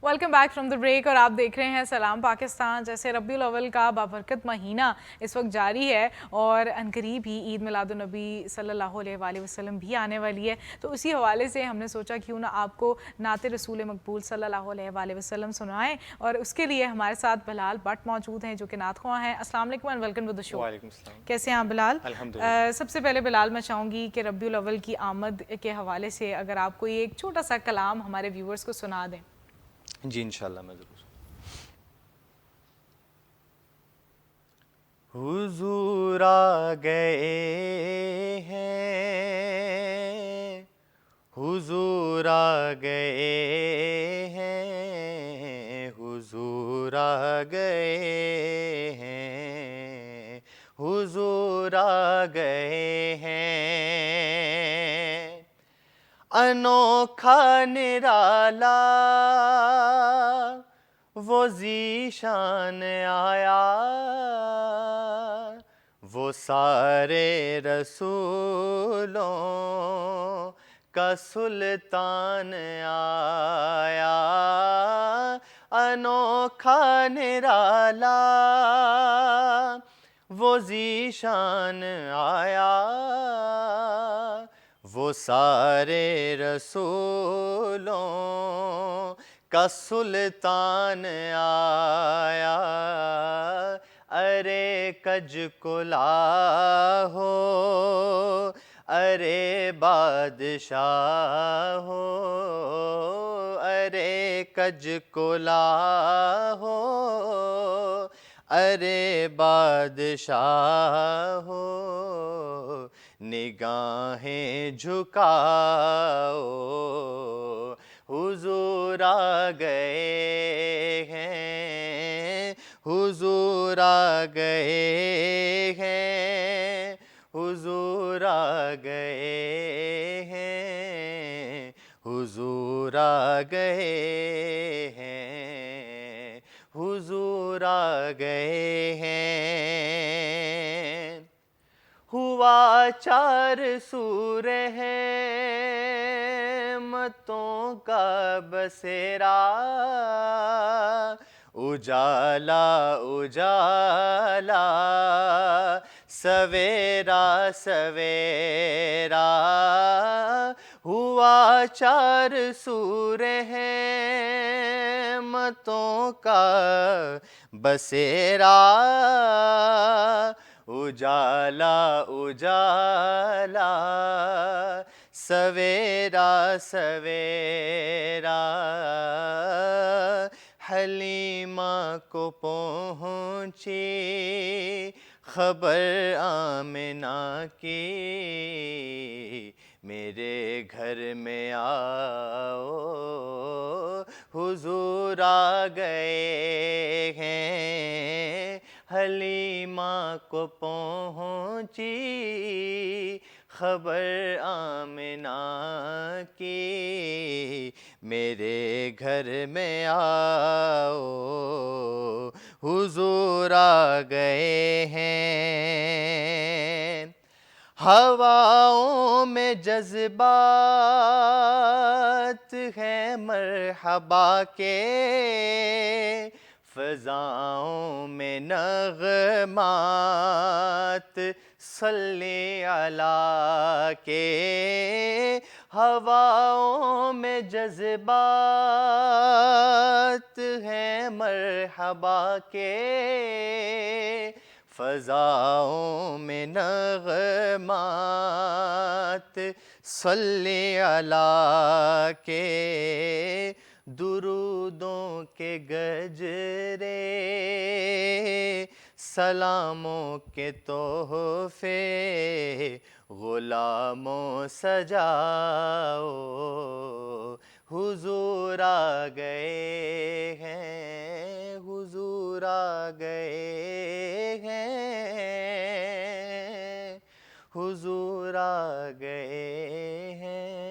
Welcome back from the break और आप देख रहे हैं सलाम पाकिस्तान। जैसे रबीउल अव्वल का बाबरकत महीना इस वक्त जारी है और अनकरीब ही ईद मिलादुन्नबी सल्लल्लाहु अलैहि वसल्लम भी आने वाली है, तो उसी हवाले से हमने सोचा क्यों ना आपको नात रसूल मकबूल सल्लल्लाहु अलैहि वसल्लम सुनाएं। और उसके लिए हमारे साथ बिलाल भट्ट मौजूद हैं जो कि नात ख्वां हैं। अस्सलाम वालेकुम and welcome to the show. वालेकुम सलाम। कैसे हैं आप बिलाल? अल्हम्दुलिल्लाह। सबसे पहले बिलाल मैं चाहूँगी कि रबीउल अव्वल की आमद के हवाले से अगर आप कोई एक छोटा सा कलाम हमारे व्यूअर्स को सुना दें। जी इंशाल्लाह मैं ज़रूर। हुजूर आ गए हैं, हुजूर आ गए हैं, हुजूर आ गए हैं, हुजूर आ गए हैं। अनोखा निराला वो ज़ीशान आया, वो सारे रसूलों का सुल्तान आया। अनोखा निराला वो ज़ीशान आया, वो सारे रसूलों का सुल्तान आया। अरे कज कुला हो, अरे बादशाह हो, अरे कज कुला हो, अरे बादशाह हो, निगाहें झुकाओ, हुजूर आ गए हैं, हुजूर आ गए हैं, हुजूर आ गए हैं, हुजूर आ गए हैं, हुजूर आ गए हैं। हुआ चार सूर हैं मतों का बसेरा, उजाला उजाला सवेरा सवेरा। हुआ चार सूर हैं मतों का बसेरा, उजाला उजाला सवेरा सवेरा। हलीमा को पहुँची खबर आमिना की, मेरे घर में आओ, हुजूर आ गए हैं। हलीमा को पहुँची खबर आमिना की, मेरे घर में आओ, हुजूर आ गए हैं। हवाओं में जज्बात हैं मरहबा के, फ़ज़ाओं में नग़मात सल्ली अला के। हवाओं में जज्बात हैं मरहबा के, फ़ज़ाओं में नग़मात सल्ली अला के। दुरूदों के गजरे सलामों के तोहफ़े ग़ुलामों सजाओ, हुजूर आ गए हैं, हुजूर आ गए हैं, हुजूर आ गए हैं,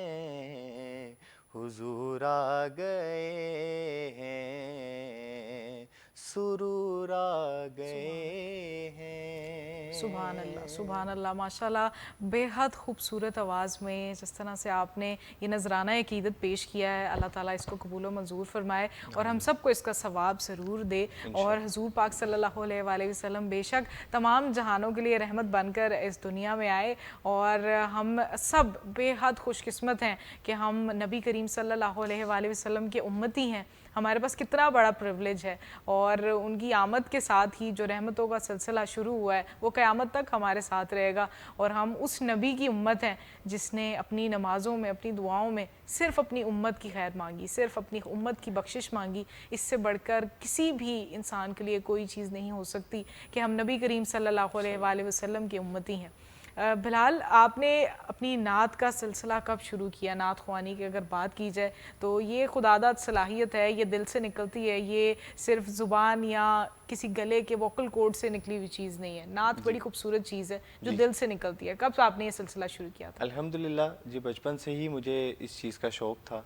हुजूर आ गए हैं, सुरूर आ गए हैं। सुभान अल्लाह, माशाल्लाह बेहद खूबसूरत आवाज़ में जिस तरह से आपने ये नजराना अकीदत पेश किया है, अल्लाह ताला इसको कबूल व मंजूर फरमाए और हम सबको इसका सवाब ज़रूर दे। और हुजूर पाक सल्लल्लाहु अलैहि वसल्लम बेशक तमाम जहानों के लिए रहमत बनकर इस दुनिया में आए और हम सब बेहद खुशकिस्मत हैं कि हम नबी करीम सल्लल्लाहु अलैहि वसल्लम के उम्मती हैं। हमारे पास कितना बड़ा प्रिविलेज है और उनकी आमद के साथ ही जो रहमतों का सिलसिला शुरू हुआ है वो क़यामत तक हमारे साथ रहेगा और हम उस नबी की उम्मत हैं जिसने अपनी नमाज़ों में, अपनी दुआओं में सिर्फ़ अपनी उम्मत की खैर मांगी, सिर्फ़ अपनी उम्मत की बख्शिश मांगी। इससे बढ़कर किसी भी इंसान के लिए कोई चीज़ नहीं हो सकती कि हम नबी करीम सल्लल्लाहु अलैहि वसल्लम की उम्मती हैं। बिलाल, आपने अपनी नात का सिलसिला कब शुरू किया? नात ख़्वानी की अगर बात की जाए तो ये खुदादाद सलाहियत है, ये दिल से निकलती है, ये सिर्फ ज़ुबान या किसी गले के वोकल कोड से निकली हुई चीज़ नहीं है। नात बड़ी खूबसूरत चीज़ है जो दिल से निकलती है। कब आपने ये सिलसिला शुरू किया था? अल्हम्दुलिल्लाह जी, बचपन से ही मुझे इस चीज़ का शौक़ था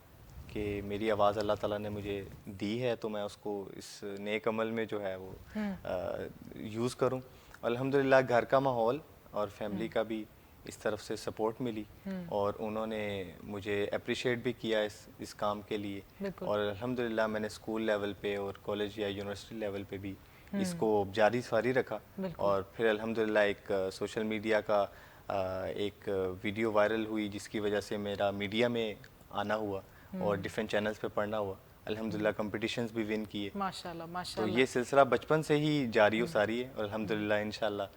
कि मेरी आवाज़ अल्लाह ताला ने मुझे दी है तो मैं उसको इस नेक अमल में जो है वो यूज़ करूँ। अल्हम्दुलिल्लाह घर का माहौल और फैमिली का भी इस तरफ से सपोर्ट मिली और उन्होंने मुझे अप्रिशिएट भी किया इस काम के लिए और अल्हम्दुलिल्लाह मैंने स्कूल लेवल पे और कॉलेज या यूनिवर्सिटी लेवल पे भी इसको जारी सारी रखा और फिर अल्हम्दुलिल्लाह एक सोशल मीडिया का एक वीडियो वायरल हुई जिसकी वजह से मेरा मीडिया में आना हुआ और डिफरेंट चैनल्स पे पढ़ना हुआ। अल्हम्दुलिल्लाह कंपटीशंस भी विन किए। माशाल्लाह, तो माशाल्लाह। ये सिलसिला बचपन से ही जारी व सारी है और अल्हम्दुलिल्लाह इंशाल्लाह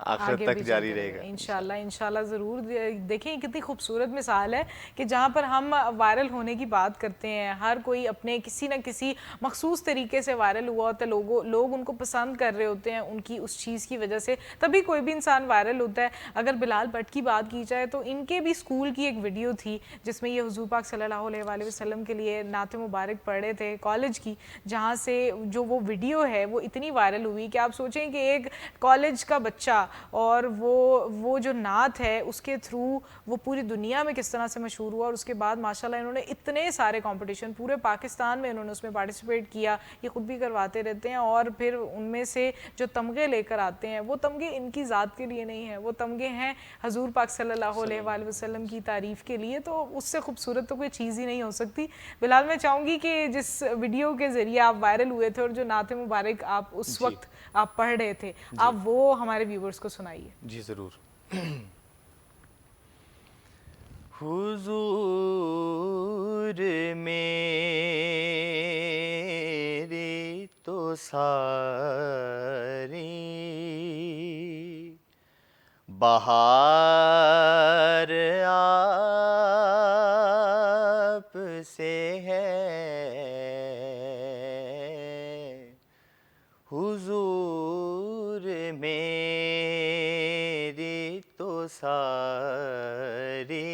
आखिर तक जारी रहेगा इंशाल्लाह। इंशाल्लाह ज़रूर। देखें कितनी खूबसूरत मिसाल है कि जहाँ पर हम वायरल होने की बात करते हैं, हर कोई अपने किसी न किसी मखसूस तरीके से वायरल हुआ होता है, लोग उनको पसंद कर रहे होते हैं उनकी उस चीज़ की वजह से, तभी कोई भी इंसान वायरल होता है। अगर बिलाल भट्ट की बात की जाए तो इनके भी स्कूल की एक वीडियो थी जिसमें ये हुजूर पाक सल्लल्लाहु अलैहि वसल्लम के लिए नात मुबारक पढ़ रहे थे कॉलेज की, जहाँ से जो वो वीडियो है वो इतनी वायरल हुई कि आप सोचें कि एक कॉलेज का बच्चा और वो जो नात है उसके थ्रू वो पूरी दुनिया में किस तरह से मशहूर हुआ और उसके बाद माशाल्लाह इन्होंने इतने सारे कंपटीशन पूरे पाकिस्तान में इन्होंने उसमें पार्टिसिपेट किया। ये खुद भी करवाते रहते हैं और फिर उनमें से जो तमगे लेकर आते हैं वो तमगे इनकी ज़ात के लिए नहीं है, वो तमगे हैं हजूर पाक सल्लल्लाहु अलैहि वसल्लम की तारीफ़ के लिए। तो उससे खूबसूरत तो कोई चीज़ ही नहीं हो सकती। बिलाल, मैं चाहूँगी कि जिस वीडियो के ज़रिए आप वायरल हुए थे और जो नात मुबारक आप उस वक्त आप पढ़ रहे थे, आप वो हमारे व्यूवर्स को सुनाइए। जी ज़रूर। हुजूर मेरी तो सारी बहार आप से है, हुजूर मेरी तो सारी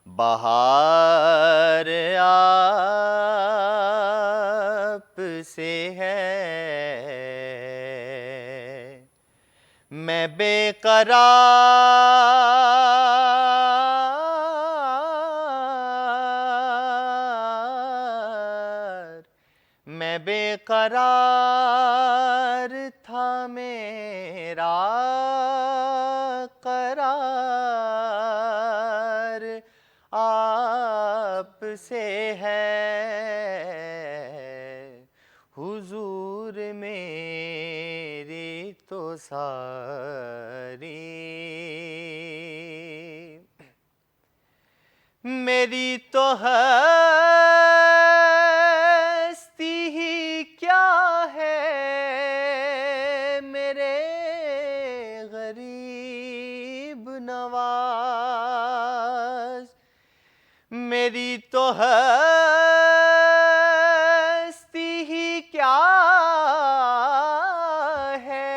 बहार आप से है, मैं बेकरार था मेरा करार आप से है, हुजूर मेरी तो सारी मेरी तो हस्ती ही क्या है मेरे गरीब नवाज, मेरी तो हस्ती ही क्या है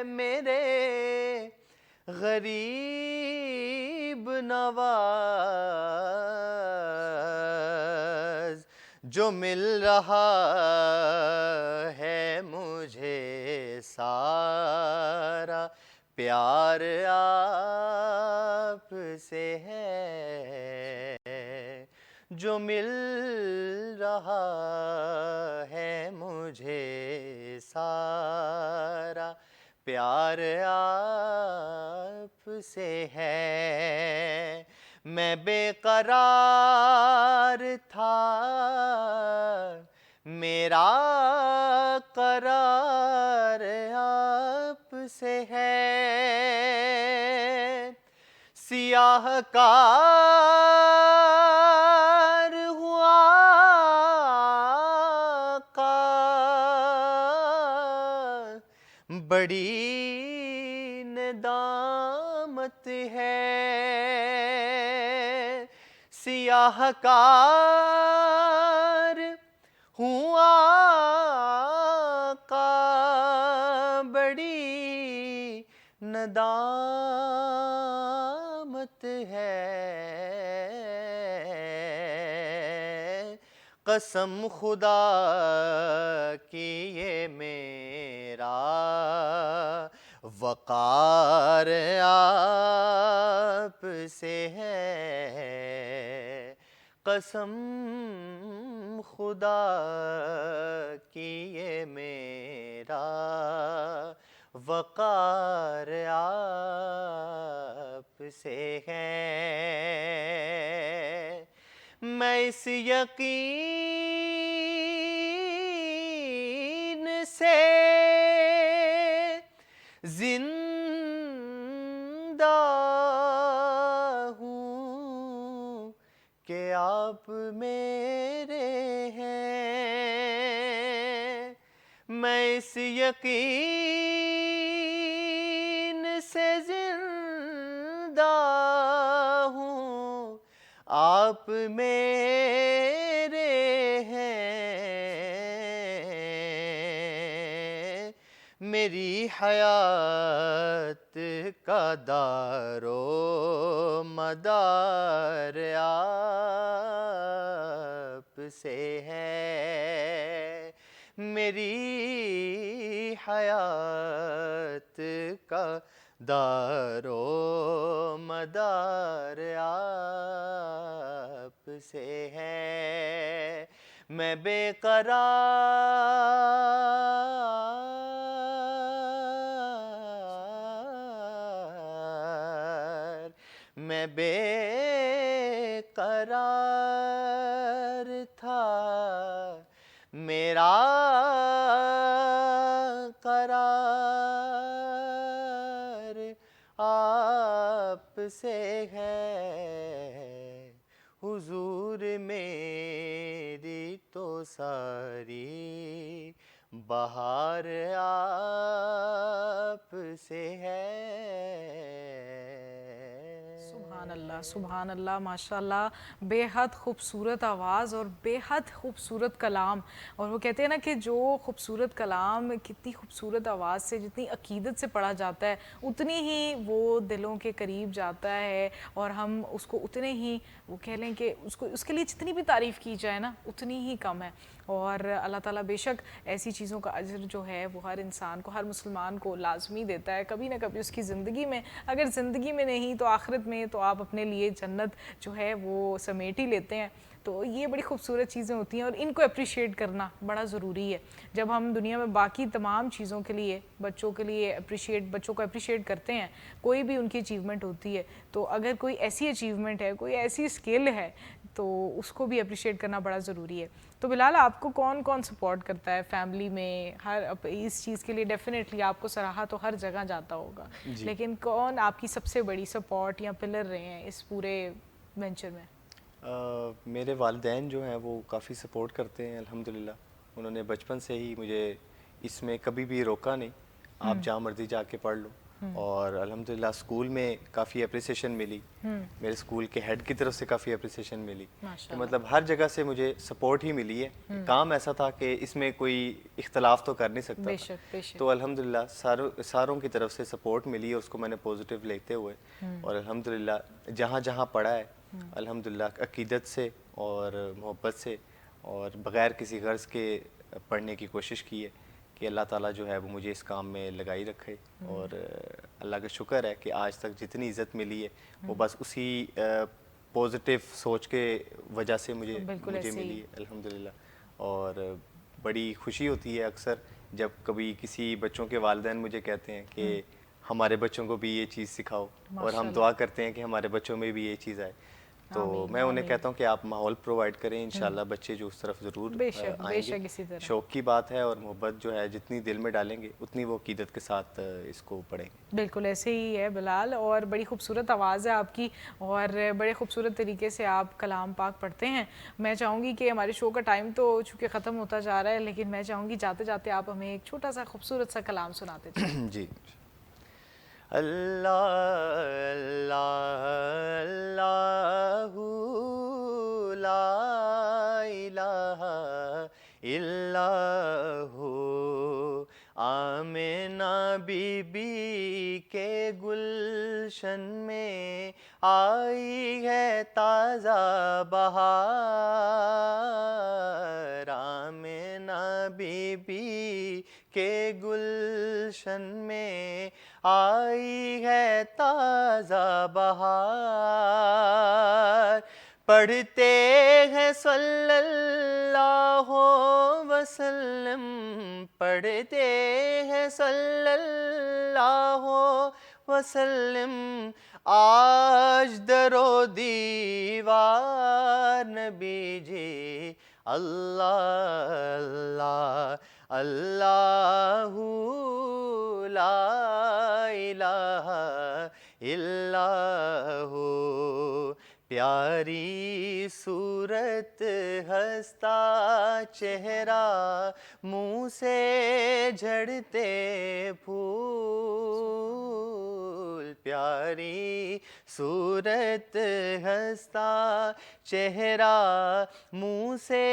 मेरे गरीब नवाज, जो मिल रहा है मुझे सारा प्यार आप से है, जो मिल रहा है मुझे सारा پیار آپ سے ہے، میں بے قرار تھا، میرا قرار آپ سے ہے، سیاہ کار ہوا آقا، بڑی ندامت ہے، سیاہ کار ہوں آقا، بڑی ندامت ہے، قسم خدا کی یہ میرا وقار آپ سے ہے، قسم خدا کی یہ میرا وقار آپ سے ہے، میں اس یقین سے زندہ ہوں کہ آپ میرے ہیں، میں اس یقین سے زندہ ہوں آپ میرے ہیں، میری حیات کا دار و مدار آپ سے ہے، میری حیات کا دار و مدار آپ سے ہے، میں بے قرار، میں بے قرار تھا، میرا قرار آپ سے ہے، حضور میری تو ساری بہار آپ سے ہے۔ سبحان اللہ ماشاءاللہ، بے حد خوبصورت آواز اور بے حد خوبصورت کلام، اور وہ کہتے ہیں نا کہ جو خوبصورت کلام کتنی خوبصورت آواز سے جتنی عقیدت سے پڑھا جاتا ہے اتنی ہی وہ دلوں کے قریب جاتا ہے، اور ہم اس کو اتنے ہی وہ کہہ لیں کہ اس کے لیے جتنی بھی تعریف کی جائے نا اتنی ہی کم ہے، اور اللہ تعالیٰ بے شک ایسی چیزوں کا اجر جو ہے وہ ہر انسان کو، ہر مسلمان کو لازمی دیتا ہے کبھی نہ کبھی اس کی زندگی میں، اگر زندگی میں نہیں تو آخرت میں تو آپ اپنے لیے جنت جو ہے وہ سمیٹ ہی لیتے ہیں۔ تو یہ بڑی خوبصورت چیزیں ہوتی ہیں اور ان کو اپریشیٹ کرنا بڑا ضروری ہے۔ جب ہم دنیا میں باقی تمام چیزوں کے لیے بچوں کو اپریشیٹ کرتے ہیں، کوئی بھی ان کی اچیومنٹ ہوتی ہے، تو اگر کوئی ایسی اچیومنٹ ہے، کوئی ایسی اسکل ہے تو اس کو بھی اپریشیٹ کرنا بڑا ضروری ہے۔ تو بلال، آپ کو کون کون سپورٹ کرتا ہے فیملی میں؟ ہر اس چیز کے لیے ڈیفینیٹلی آپ کو سراہا تو ہر جگہ جاتا ہوگا، لیکن کون آپ کی سب سے بڑی سپورٹ یا پلر رہے ہیں اس پورے وینچر میں؟ میرے والدین جو ہیں وہ کافی سپورٹ کرتے ہیں الحمدللہ، انہوں نے بچپن سے ہی مجھے اس میں کبھی بھی روکا نہیں، آپ جہاں مرضی جا کے پڑھ لو، اور الحمدللہ اسکول میں کافی اپریسیشن ملی، میرے اسکول کے ہیڈ کی طرف سے کافی اپریسیشن ملی، تو مطلب ہر جگہ سے مجھے سپورٹ ہی ملی ہے۔ کام ایسا تھا کہ اس میں کوئی اختلاف تو کر نہیں سکتا تھا، تو الحمدللہ ساروں کی طرف سے سپورٹ ملی، اور اس کو میں نے پازیٹیو لیتے ہوئے، اور الحمدللہ جہاں جہاں پڑھا ہے الحمدللہ عقیدت سے اور محبت سے اور بغیر کسی غرض کے پڑھنے کی کوشش کی ہے کہ اللہ تعالیٰ جو ہے وہ مجھے اس کام میں لگائی رکھے، اور اللہ کا شکر ہے کہ آج تک جتنی عزت ملی ہے وہ بس اسی پازیٹیو سوچ کے وجہ سے مجھے ملی ہے الحمدللہ۔ اور بڑی خوشی ہوتی ہے اکثر جب کبھی کسی بچوں کے والدین مجھے کہتے ہیں کہ ہمارے بچوں کو بھی یہ چیز سکھاؤ، اور ہم دعا کرتے ہیں کہ ہمارے بچوں میں بھی یہ چیز آئے، تو میں انہیں کہتا ہوں کہ آپ ماحول پرووائڈ کریں، انشاءاللہ بچے جو اس طرف ضرور بے شک آئیں گے۔ اسی طرح شوق کی بات ہے، اور محبت جو ہے جتنی دل میں ڈالیں گے اتنی وہ عقیدت کے ساتھ اس کو پڑھیں گے۔ بالکل ایسے ہی ہے بلال، اور بڑی خوبصورت آواز ہے آپ کی، اور بڑے خوبصورت طریقے سے آپ کلام پاک پڑھتے ہیں۔ میں چاہوں گی کہ ہمارے شو کا ٹائم تو چونکہ ختم ہوتا جا رہا ہے، لیکن میں چاہوں گی جاتے جاتے آپ ہمیں ایک چھوٹا سا خوبصورت سا کلام سناتے جائیں۔ جی، اللہ اللہ اللہ لا الہ الا ہو، آمنہ بی بی کے گلشن میں آئی ہے تازہ بہار، آمنہ بی بی کے گلشن میں آئی ہے تازہ بہار، پڑھتے ہیں صلی اللہ وسلم، پڑھتے ہیں صلی اللہ وسلم، آج در و دیوار نبی جی، اللہ اللہ اللہ لا الہ الا ہو، پیاری صورت ہنستا چہرہ، منہ سے جھڑتے پھول، پیاری صورت ہنستا چہرہ، منہ سے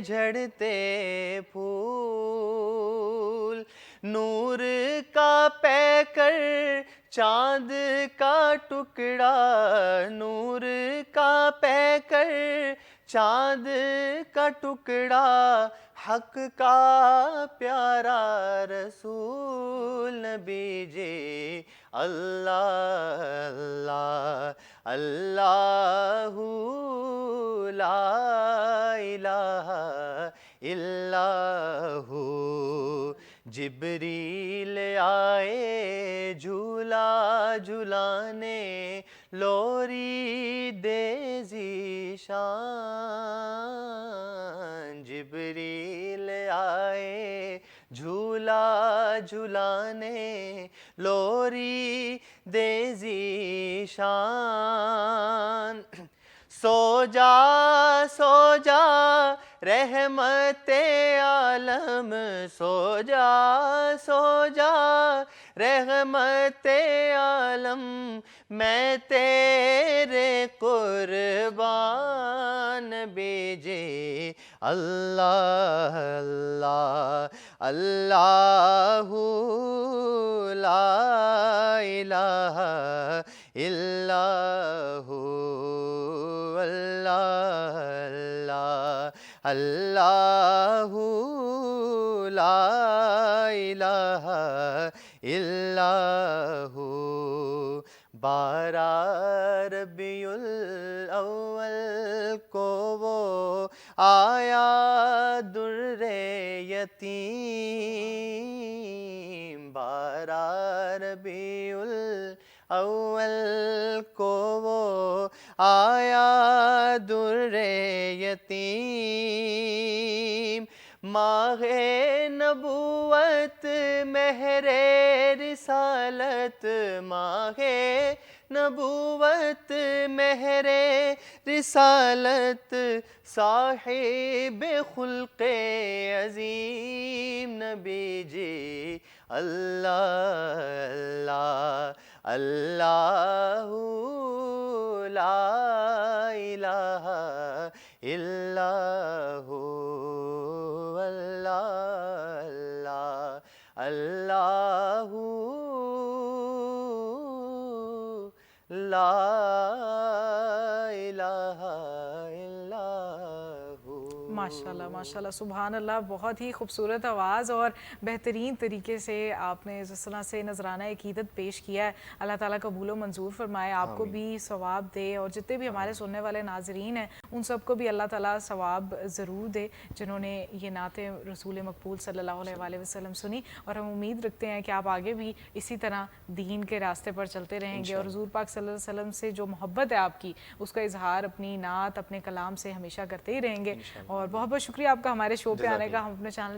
جھڑتے پھول، نور کا پیکر چاند کا ٹکڑا، نور کا پیکر چاند کا ٹکڑا، حق کا پیارا رسول نبی جی، اللہ اللہ اللہ لا الہ الا ہو، جبریل آئے جھولا جھلانے، لوری دے ذیشان، جبریل آئے جھولا جھلانے، لوری دے ذیشان، سو جا سو جا رحمت عالم، سو جا سو جا رحمت عالم، میں تیرے قربان بیجے، اللہ اللہ اللہ لا الہ الا ہو، اللہ اللہ اللہ لا الہ الا ہو، 12 ربیع الاول کو وہ آیا در یتیم، 12 ربیع الاول کو وہ آیا در یتیم، ماہ نبوت مہر رسالت، ماہ نبوت مہر رسالت، صاحب خلق عظیم نبی جی، اللہ اللہ اللہ لا الہ الا ہو، اللہ اللہ لا الہ الا ہو۔ माशाल्लाह माशाल्लाह, सुभान अल्लाह, बहुत ही खूबसूरत आवाज़ और बेहतरीन तरीके से आपने जिस तरह से नजराना अकीदत पेश किया है। अल्लाह ताला कबूल व मंजूर फरमाए, आपको भी सवाब दे और जितने भी हमारे सुनने वाले नाजरीन हैं उन सबको भी अल्लाह ताला सवाब ज़रूर दे जिन्होंने ये नाते रसूल मकबूल सल्लल्लाहु अलैहि वसल्लम सुनी। और हम उम्मीद रखते हैं कि आप आगे भी इसी तरह दीन के रास्ते पर चलते रहेंगे और हुज़ूर पाक सल्लल्लाहु अलैहि वसल्लम से जो मोहब्बत है आपकी उसका इजहार अपनी नात अपने कलाम से हमेशा करते ही रहेंगे। और बहुत बहुत शुक्रिया आपका हमारे शो पे आने का। हम अपने चैनल